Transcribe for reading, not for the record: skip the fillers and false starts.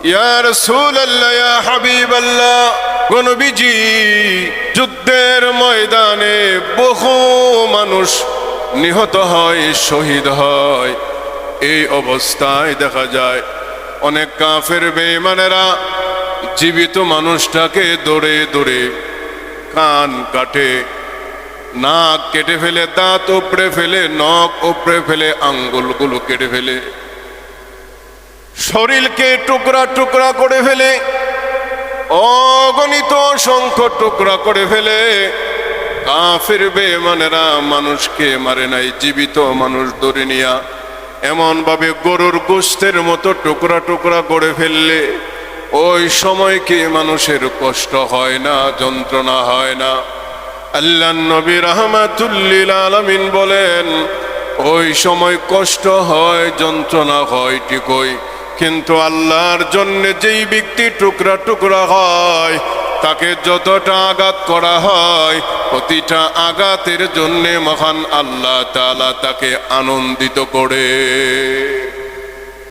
ইয়া রাসূলুল্লাহ, ইয়া হাবিবাল্লাহ, গো নবীজি, যুদ্ধের ময়দানে বহু মানুষ নিহত হয়, শহীদ হয়। এই অবস্থায় দেখা যায় অনেক কাফের বেঈমানেরা জীবিত মানুষটাকে দৌড়ে দৌড়ে কান কাটে, নাক কেটে ফেলে, দাঁত উপড়ে ফেলে, নখ উপড়ে ফেলে, আঙ্গুলগুলো কেটে ফেলে, শরীরকে টুকরা টুকরা করে ফেলে, অগণিত সংখ্য টুকরা করে ফেলে। কাফির বেঈমানেরা মানুষকে মারে নাই, জীবিত মানুষ ধরে নিয়া এমন ভাবে গরুর গোশতের মতো টুকরা টুকরা করে ফেললে ওই সময় কি মানুষের কষ্ট হয় না, যন্ত্রণা হয় না? আল্লাহর নবী রাহমাতুল লিল আলামিন বলেন, ওই সময় কষ্ট হয়, যন্ত্রণা হয় ঠিকই, কিন্তু আল্লাহর জন্য যেই ব্যক্তি টুকরা টুকরা হয় তাকে যতটা আঘাত করা হয় প্রতিটা আঘাতের জন্য মহান আল্লাহ তাআলা তাকে আনন্দিত করে।